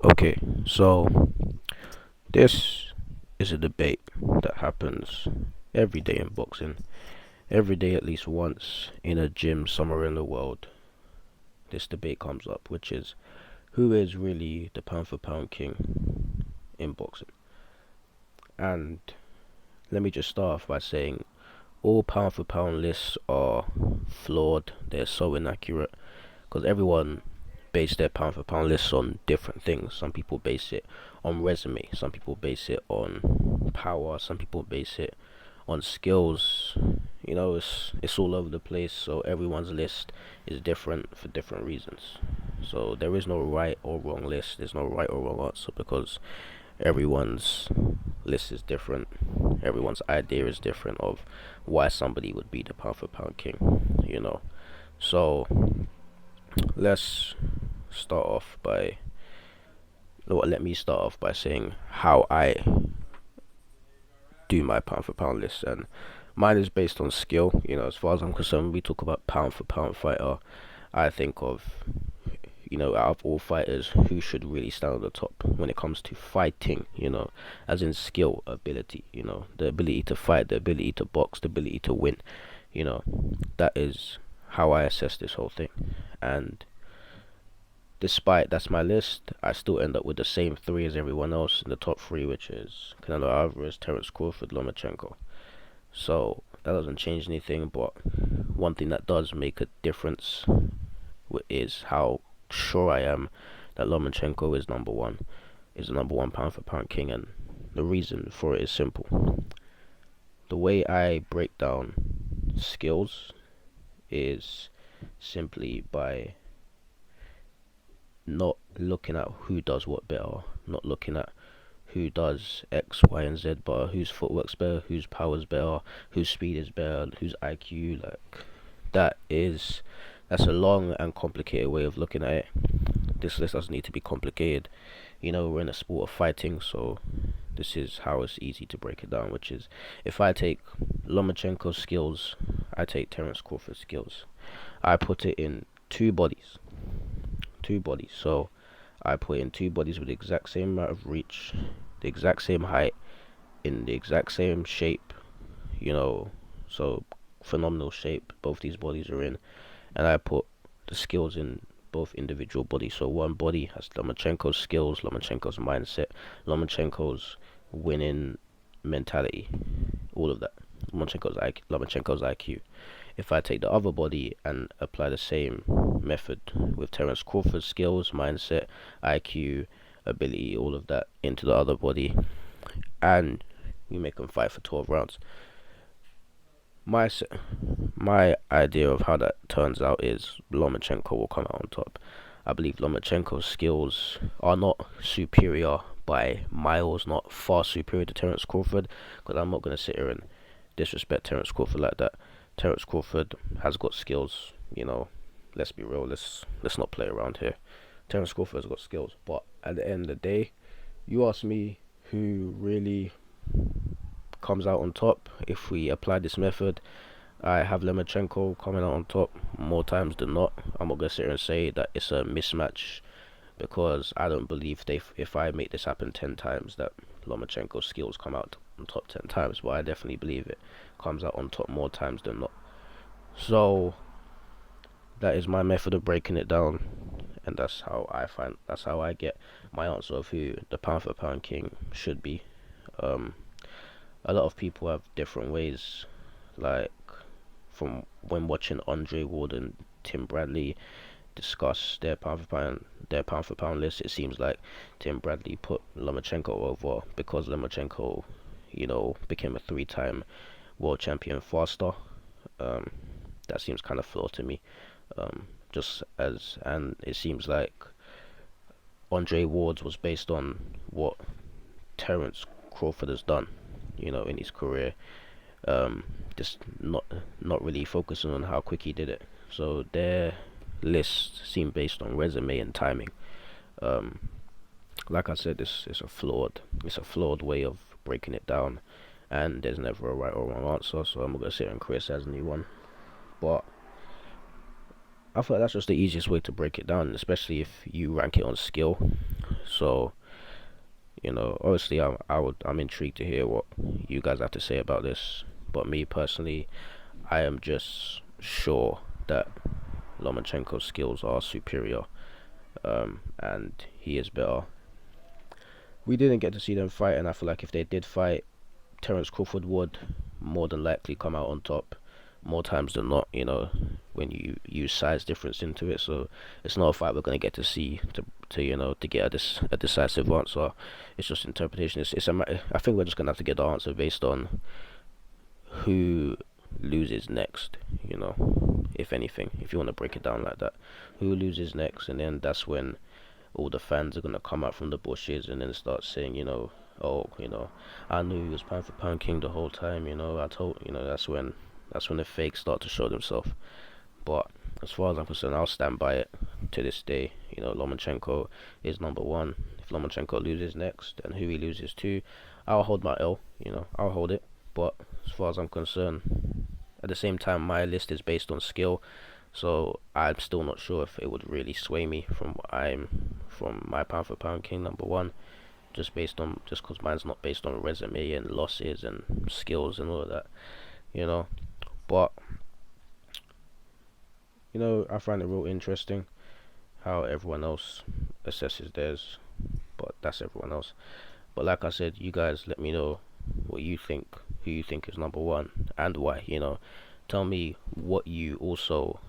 Okay, so this is a debate that happens every day in boxing. Every day, at least once, in a gym somewhere in the world, this debate comes up, which is who is really the pound for pound king in boxing? And let me just start off by saying all pound for pound lists are flawed, they're so inaccurate because everyone base their pound for pound lists on different things. Some people base it on resume, some people base it on power, some people base it on skills. It's all over the place. So everyone's list is different for different reasons. So there is no right or wrong list. There's no right or wrong answer because everyone's list is different. Everyone's idea is different of why somebody would be the pound for pound king. So let's start off by let me start off by saying how I do my pound for pound list, and mine is based on skill. As far as I'm concerned, when we talk about pound for pound fighter, I think of out of all fighters, who should really stand at the top when it comes to fighting. As in skill, ability. The ability to fight, the ability to box, the ability to win. You know, that is how I assess this whole thing, and despite that's my list, I still end up with the same three as everyone else in the top three, which is Canelo Alvarez, Terence Crawford, Lomachenko. So that doesn't change anything, but one thing that does make a difference is how sure I am that Lomachenko is the number one pound for pound king, and the reason for it is simple. The way I break down skills is simply by not looking at who does what better, not looking at who does X, Y, and Z better, whose footwork's better, whose power's better, whose speed is better, whose IQ. That is that's a long and complicated way of looking at it. This list doesn't need to be complicated. We're in a sport of fighting, so this is how it's easy to break it down, which is if I take Lomachenko's skills, I take Terence Crawford's skills. I put it in two bodies. Two bodies. So I put in two bodies with the exact same amount of reach, the exact same height, in the exact same shape, you know, so phenomenal shape both these bodies are in, and I put the skills in both individual bodies. So one body has Lomachenko's skills, Lomachenko's mindset, Lomachenko's winning mentality, all of that. Lomachenko's IQ. If I take the other body and apply the same method with Terence Crawford's skills, mindset, IQ, ability, all of that into the other body, and we make them fight for 12 rounds. My my idea of how that turns out is Lomachenko will come out on top. I believe Lomachenko's skills are not superior by miles, not far superior to Terence Crawford, because I'm not going to sit here and disrespect Terence Crawford like that. Terence Crawford has got skills, let's be real, let's not play around here. Terence Crawford has got skills, but at the end of the day, you ask me who really comes out on top if we apply this method. I have Lemachenko coming out on top more times than not. I'm not gonna sit here and say that it's a mismatch because I don't believe if I make this happen 10 times that Lomachenko's skills come out on top 10 times, but I definitely believe it comes out on top more times than not. So that is my method of breaking it down, and that's how I get my answer of who the pound for pound king should be. Um, a lot of people have different ways, like from when watching Andre Ward and Tim Bradley discuss their pound for pound list. It seems like Tim Bradley put Lomachenko over because Lomachenko, became a three-time world champion faster. Um, that seems kind of flawed to me. And it seems like Andre Ward's was based on what Terence Crawford has done, in his career. Um, just not really focusing on how quick he did it. So their lists seem based on resume and timing. Um, like I said, this is it's a flawed way of breaking it down, and there's never a right or wrong answer. So I'm not gonna sit here and criticize anyone, but I feel like that's just the easiest way to break it down, especially if you rank it on skill. So, obviously, I'm intrigued to hear what you guys have to say about this. But me personally, I am just sure that Lomachenko's skills are superior, and he is better. We didn't get to see them fight, and I feel like if they did fight, Terence Crawford would more than likely come out on top more times than not, when you use size difference into it. So it's not a fight we're going to get to see to get a decisive answer. It's just interpretation. I think we're just going to have to get the answer based on who loses next, if anything, if you want to break it down like that. Who loses next, and then that's when all the fans are gonna come out from the bushes and then start saying, oh, I knew he was pound for pound king the whole time. I told, that's when the fakes start to show themselves. But as far as I'm concerned, I'll stand by it to this day. Lomachenko is number one. If Lomachenko loses next, and who he loses to, I'll hold my L. I'll hold it. But as far as I'm concerned, at the same time, my list is based on skill, so I'm still not sure if it would really sway me from my pound for pound king number one, just because mine's not based on resume and losses and skills and all of that, you know. But I find it real interesting how everyone else assesses theirs, but that's everyone else. But like I said, you guys let me know what you think, who you think is number one, and why. Tell me what you also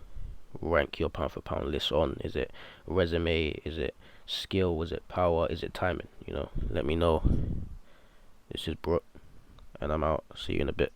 rank your pound for pound list on. Is it resume? Is it skill? Is it power? Is it timing? Let me know. This is Brooke, and I'm out. See you in a bit.